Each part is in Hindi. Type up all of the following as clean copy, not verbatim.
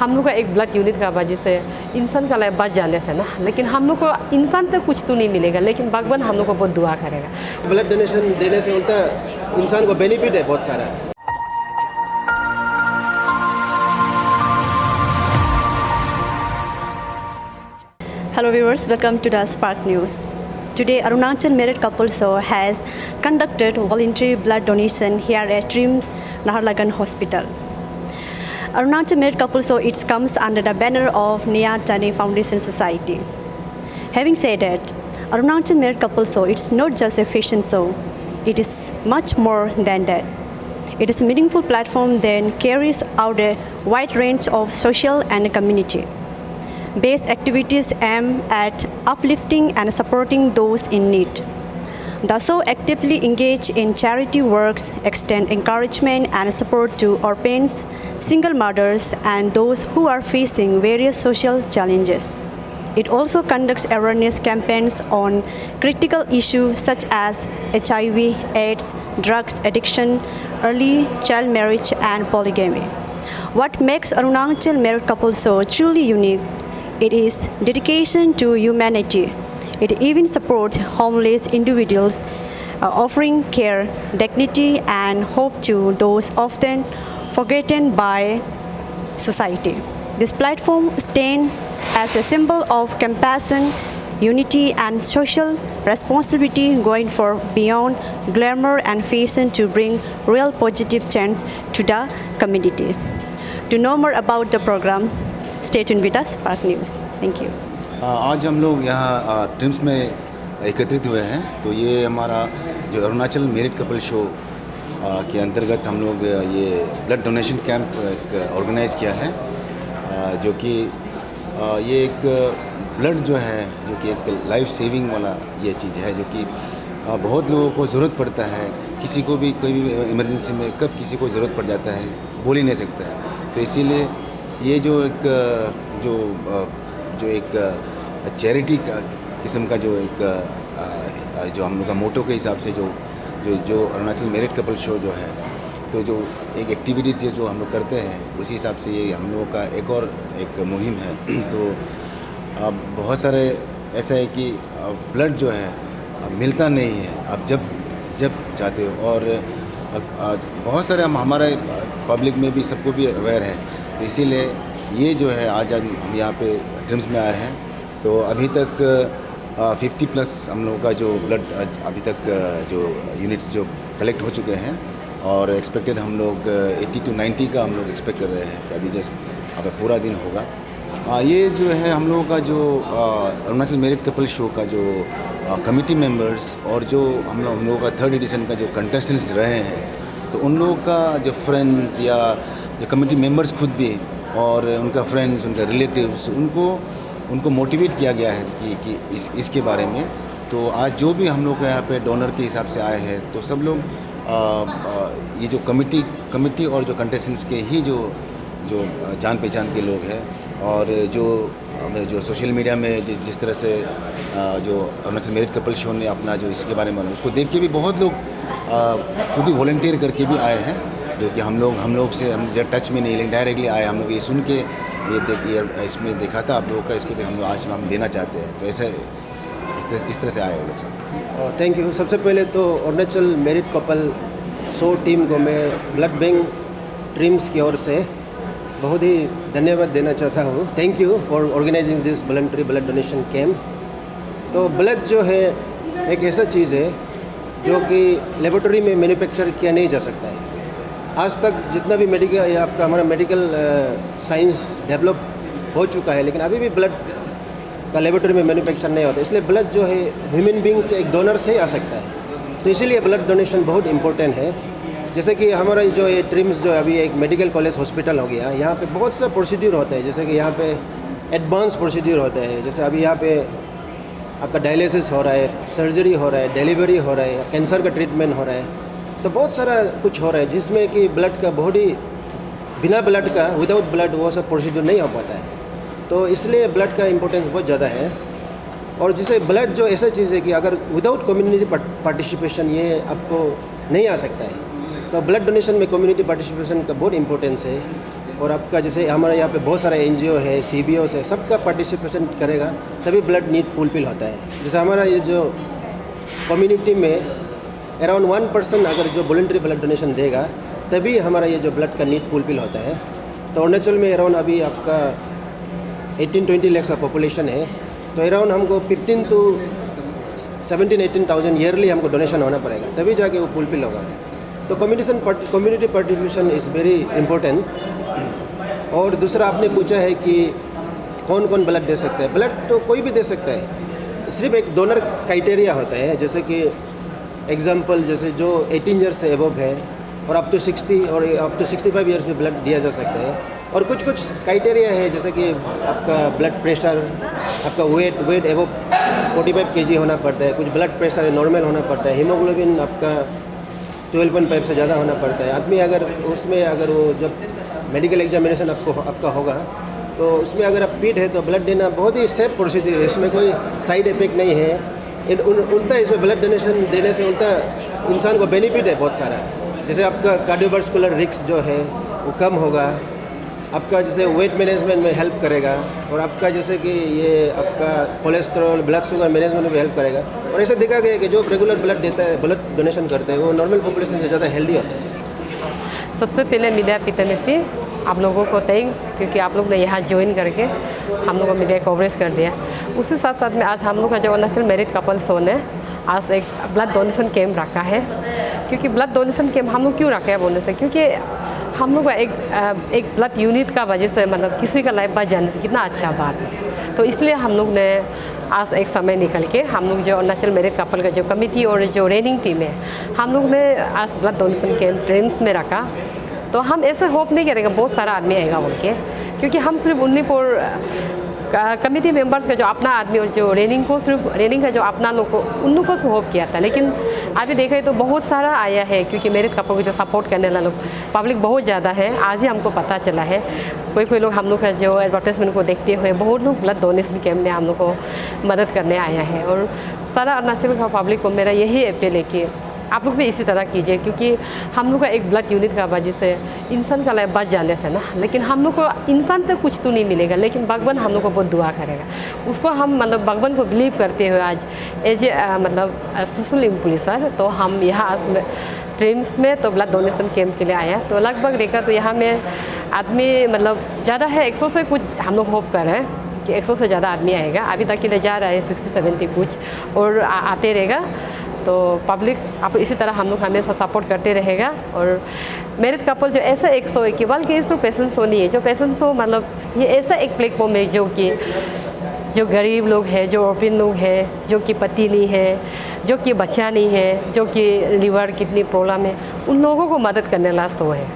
हम लोग का एक ब्लड यूनिट का वजह से इंसान का लाइफ बच जाने से ना, लेकिन हम लोग को इंसान तो कुछ तो नहीं मिलेगा, लेकिन भगवान हम लोग को बहुत दुआ करेगा। ब्लड डोनेशन देने से उल्टा इंसान को बेनिफिट है बहुत सारा। Hello viewers, welcome to the Spark News. Today Arunachal Merit Couple Show has conducted voluntary blood donation here at Dreams Naharlagan Hospital. Arunachal Merit Couple Show it comes under the banner of Nia Tani Foundation Society. Having said that, Arunachal Merit Couple Show it's not just a fashion show. It is much more than that. It is a meaningful platform that carries out a wide range of social and community based activities aim at uplifting and supporting those in need. The show actively engage in charity works, extend encouragement and support to orphans, single mothers and those who are facing various social challenges. It also conducts awareness campaigns on critical issues such as HIV, AIDS, drugs addiction, early child marriage and polygamy. What makes Arunachal Merit Couple Show truly unique? It is dedication to humanity. It even supports homeless individuals, offering care, dignity, and hope to those often forgotten by society. This platform stands as a symbol of compassion, unity, and social responsibility, going for beyond glamour and fashion to bring real positive change to the community. To know more about the program, stay tuned with us, Spark News. Thank you. आज हम लोग यहाँ ड्रीम्स में एकत्रित हुए हैं। तो ये हमारा जो अरुणाचल मेरिट कपल शो के अंतर्गत हम लोग ये ब्लड डोनेशन कैंप ऑर्गेनाइज़ किया है, जो कि ये एक ब्लड जो है जो कि एक लाइफ सेविंग वाला ये चीज़ है, जो कि बहुत लोगों को ज़रूरत पड़ता है। किसी को भी कोई भी इमरजेंसी में कब किसी को ज़रूरत पड़ जाता है बोल ही नहीं सकता है। तो इसीलिए ये जो एक चैरिटी का किस्म का जो एक जो हम लोग का मोटो के हिसाब से जो अरुणाचल मेरिट कपल शो जो है, तो जो एक एक्टिविटीज़ जो हम लोग करते हैं उसी हिसाब से ये हम लोगों का एक मुहिम है। तो बहुत सारे ऐसा है कि ब्लड जो है मिलता नहीं है आप जब चाहते हो, और बहुत सारे हमारे पब्लिक में भी सबको भी अवेयर है। तो इसीलिए ये जो है आज हम यहाँ पे ड्रीम्स में आए हैं। तो अभी तक 50+ हम लोगों का जो ब्लड अभी तक जो यूनिट्स जो कलेक्ट हो चुके हैं, और एक्सपेक्टेड हम लोग 80 to 90 का हम लोग एक्सपेक्ट कर रहे हैं। तो अभी जस्ट अब पूरा दिन होगा। ये जो है हम लोगों का जो अरुणाचल मेरिट कपल शो का जो कमिटी मेंबर्स और जो हम लोगों का 3rd एडिशन का जो कंटेस्टेंट्स रहे हैं, तो उन लोगों का जो फ्रेंड्स या जो कमिटी मेंबर्स खुद भी और उनका फ्रेंड्स, उनका रिलेटिव्स, उनको मोटिवेट किया गया है कि इसके बारे में। तो आज जो भी हम लोग यहाँ पे डोनर के हिसाब से आए हैं, तो सब लोग ये जो कमिटी और जो कंटेस्टेंट्स के ही जो जान पहचान के लोग हैं, और जो सोशल मीडिया में जिस तरह से जो अरुणाचल मेरिट कपल शो ने अपना जो इसके बारे में उसको देख के भी बहुत लोग खुद ही वॉलंटियर करके भी आए हैं, जो कि हम लोग से हम टच में नहीं, लेकिन डायरेक्टली आए। हम लोग ये सुन के ये इसमें देखा था आप लोगों का, इसको हम लोग आज हम देना चाहते हैं। तो ऐसे इस तरह से आए हैं लोग सब। Thank you. सबसे पहले तो Arunachal merit couple show team को मैं ब्लड बैंक ड्रीम्स की ओर से बहुत ही धन्यवाद देना चाहता हूँ। Thank you for organising this voluntary blood donation camp. तो ब्लड जो है एक ऐसा चीज़ है जो कि लेबोरेटरी में मैन्युफैक्चर किया नहीं जा सकता है। आज तक जितना भी मेडिकल आपका हमारा मेडिकल साइंस डेवलप हो चुका है, लेकिन अभी भी ब्लड का लेबोरेटरी में मैन्युफैक्चर नहीं होता। इसलिए ब्लड जो है ह्यूमन बींग के एक डोनर से ही आ सकता है। तो इसीलिए ब्लड डोनेशन बहुत इंपॉर्टेंट है। जैसे कि हमारा जो ये ड्रीम्स जो अभी एक मेडिकल कॉलेज हॉस्पिटल हो गया, यहाँ पे बहुत सा प्रोसीड्यूर होता है। जैसे कि यहाँ पे एडवांस प्रोसीड्यूर होता है, जैसे अभी यहाँ पे आपका डायलिसिस हो रहा है, सर्जरी हो रहा है, डिलीवरी हो रहा है, कैंसर का ट्रीटमेंट हो रहा है। तो बहुत सारा कुछ हो रहा है जिसमें कि ब्लड का बहुत ही बिना ब्लड का विदाउट ब्लड वो सब प्रोसीड्यूर नहीं हो पाता है। तो इसलिए ब्लड का इम्पोर्टेंस बहुत ज़्यादा है। और जिसे ब्लड जो ऐसा चीज़ है कि अगर विदाउट कम्युनिटी पार्टिसिपेशन ये आपको नहीं आ सकता है। तो ब्लड डोनेशन में कम्युनिटी पार्टिसिपेशन का बहुत इम्पोर्टेंस है। और आपका जैसे हमारे यहाँ पे बहुत सारे NGO है, CBOs है, सबका पार्टिसिपेशन करेगा तभी ब्लड नीड फुलफिल होता है। जैसे हमारा ये जो कम्युनिटी में अराउंड 1% अगर जो वॉलंटरी ब्लड डोनेशन देगा तभी हमारा ये जो ब्लड का नीड फुलफिल होता है। तो अरुणाचल में अराउंड अभी आपका 18-20 लाख का पॉपुलेशन है, तो अराउंड हमको 15 to 17-18,000 ईयरली हमको डोनेशन होना पड़ेगा तभी जाके वो फुलफिल होगा। तो community participation is very important. और दूसरा आपने पूछा है कि कौन कौन ब्लड दे सकता है। ब्लड तो कोई भी दे सकता है, सिर्फ एक डोनर क्राइटेरिया होता है। जैसे कि एग्जांपल जैसे जो 18 ईयर्स से एबव है और अप टू 60 और अप टू 65 ईयर्स में ब्लड दिया जा सकता है। और कुछ क्राइटेरिया है जैसे कि आपका ब्लड प्रेशर, आपका वेट एबव 45 kg होना पड़ता है, कुछ ब्लड प्रेशर नॉर्मल होना पड़ता है, हीमोग्लोबिन आपका 12.5 से ज़्यादा होना पड़ता है। आदमी अगर उसमें अगर वो जब मेडिकल एग्जामिनेशन आपका होगा तो उसमें अगर आप फिट है तो ब्लड देना बहुत ही सेफ प्रोसीजर है, इसमें कोई साइड इफेक्ट नहीं है। उल्टा इसमें ब्लड डोनेशन देने से उल्टा इंसान को बेनिफिट है बहुत सारा। जैसे आपका कार्डियोवास्कुलर रिस्क जो है वो कम होगा, आपका जैसे वेट मैनेजमेंट में हेल्प करेगा, और आपका जैसे कि ये आपका कोलेस्ट्रॉल ब्लड शुगर मैनेजमेंट में हेल्प करेगा। और ऐसा देखा गया है कि जो रेगुलर ब्लड देता है, ब्लड डोनेशन करते हैं, वो नॉर्मल पॉपुलेशन से ज़्यादा हेल्दी होता है। सबसे पहले मीडिया प्रतिनिधि आप लोगों को थैंक्स, क्योंकि आप लोग ने यहाँ ज्वाइन करके हम लोग को मीडिया कवरेज कर दिया। उसी साथ साथ में आज हम लोग का जो अरुणाचल मैरिड कपल शो ने आज एक ब्लड डोनेशन कैंप रखा है। क्योंकि ब्लड डोनेशन कैंप हम लोग क्यों रखे हैं बोलने से, क्योंकि हम लोग का एक ब्लड यूनिट का वजह से मतलब किसी का लाइफ बच जाने से कितना अच्छा बात है। तो इसलिए हम लोग ने आज एक समय निकल के हम लोग जो अरुणाचल मैरिड कपल का जो कमेटी और जो रनिंग टीम है, हम लोग ने आज ब्लड डोनेशन कैंप ड्रीम्स में रखा। तो हम ऐसे होप नहीं करेंगे बहुत सारा आदमी आएगा बोल के, क्योंकि हम सिर्फ उन्हीं पर कमेटी मेंबर्स का जो अपना आदमी और जो रेनिंग का जो अपना लोग को उन लोगों को होप किया था। लेकिन अभी देखा तो बहुत सारा आया है, क्योंकि मेरे कपल को जो सपोर्ट करने वाला लोग पब्लिक बहुत ज़्यादा है। आज ही हमको पता चला है कोई लोग हम लोग का जो एडवर्टाइजमेंट को देखते हुए बहुत लोग ब्लड डोनेशन कैंप में हम लोग को मदद करने आया है। और सारा अरुणाचल का पब्लिक को मेरा यही अपील है कि आप लोग भी इसी तरह कीजिए, क्योंकि हम लोग का एक ब्लड यूनिट का वजह से इंसान का लाइफ बच जाने से ना, लेकिन हम लोग को इंसान तक कुछ तो नहीं मिलेगा, लेकिन भगवान हम लोग को बहुत दुआ करेगा। उसको हम मतलब भगवान को बिलीव करते हुए आज एज ए मतलब सोशल इन्फ्लुएंसर तो हम यहाँ आज ड्रीम्स में तो ब्लड डोनेशन कैंप के लिए आया। तो लगभग देखा तो यहाँ में आदमी मतलब ज़्यादा है, 100 से कुछ हम लोग होप कर रहे हैं कि 100 से ज़्यादा आदमी आएगा। अभी तक के लिए जा रहा है 60-70 कुछ और आते रहेगा। तो पब्लिक आप इसी तरह हम लोग हमेशा सपोर्ट करते रहेगा। और मैरिड कपल जो ऐसा एक शो है, केवल कि इसको पैशन शो नहीं है, जो पैशन शो मतलब ये ऐसा एक प्लेटफॉर्म है जो कि जो गरीब लोग हैं, जो ओपन लोग हैं, जो कि पति नहीं है, जो कि बच्चा नहीं है, जो कि लीवर किडनी प्रॉब्लम है, उन लोगों को मदद करने वाला शो है।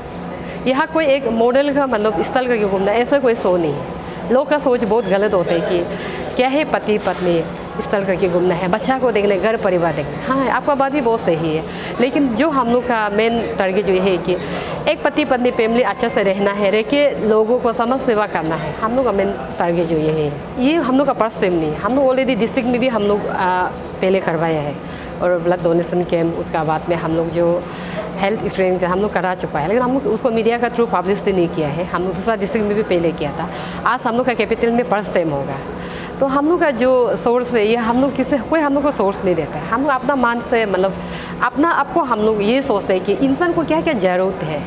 यहाँ कोई एक मॉडल का मतलब स्थल करके घूमना ऐसा कोई शो नहीं है। लोग का सोच बहुत गलत होता है कि क्या है पति पत्नी स्थल करके घूमना है, बच्चा को देखना, घर परिवार देखना। हाँ, आपका बात भी बहुत सही है, लेकिन जो हम लोग का मेन टारगेट जो है कि एक पति पत्नी फैमिली अच्छा से रहना है, रह के लोगों को समाज सेवा करना है। हम लोग का मेन टारगेट जो ये है, ये हम लोग का फर्स्ट टाइम नहीं है। हम लोग ऑलरेडी डिस्ट्रिक्ट में भी हम लोग पहले करवाया है और ब्लड डोनेशन कैंप, उसका बाद में हम लोग जो हेल्थ एक्सपीरियंस हम लोग करा चुका है, लेकिन हम लोग उसको मीडिया का थ्रू पब्लिसिटी नहीं किया है। हम लोग दूसरा डिस्ट्रिक्ट में भी पहले किया था। आज हम लोग का कैपिटल में फर्स्ट टाइम होगा। तो हम लोग का जो सोर्स है ये हम लोग कोई हम लोग को सोर्स नहीं देता है। हम लोग अपना मान से मतलब अपना आपको हम लोग ये सोचते हैं कि इंसान को क्या क्या ज़रूरत है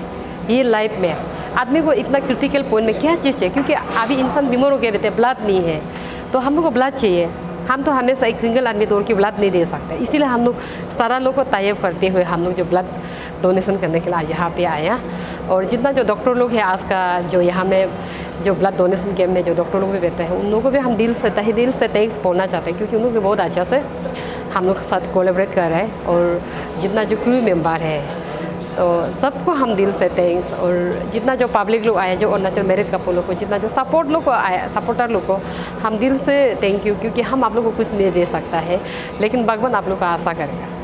ये लाइफ में, आदमी को इतना क्रिटिकल पॉइंट में क्या चीज़ चाहिए, क्योंकि अभी इंसान बीमार हो गए रहते हैं, ब्लड नहीं है, तो हम लोग को ब्लड चाहिए। हम तो हमेशा एक सिंगल आदमी तोड़ के ब्लड नहीं दे सकते, इसीलिए हम लोग सारा लोग को तायब करते हुए हम लोग जो ब्लड डोनेशन करने के लिए आज यहाँ पे आया। और जितना जो डॉक्टर लोग हैं आज का जो यहाँ में जो ब्लड डोनेशन कैंप में जो डॉक्टर लोग भी रहते हैं, उन लोगों को भी हम तहे दिल से थैंक्स बोलना चाहते हैं, क्योंकि उन लोग भी बहुत अच्छा से हम लोग के साथ कोलैबोरेट कर रहे हैं। और जितना जो क्रू मेंबर है तो सबको हम दिल से थैंक्स। और जितना जो पब्लिक लोग आए, जो अरुणाचल मैरिड कपल लोग को, जितना जो सपोर्ट लोग को आया, सपोर्टर लोग को हम दिल से थैंक यू, क्योंकि हम आप लोग को कुछ नहीं दे सकता है, लेकिन भगवान आप लोग का आशा करेगा।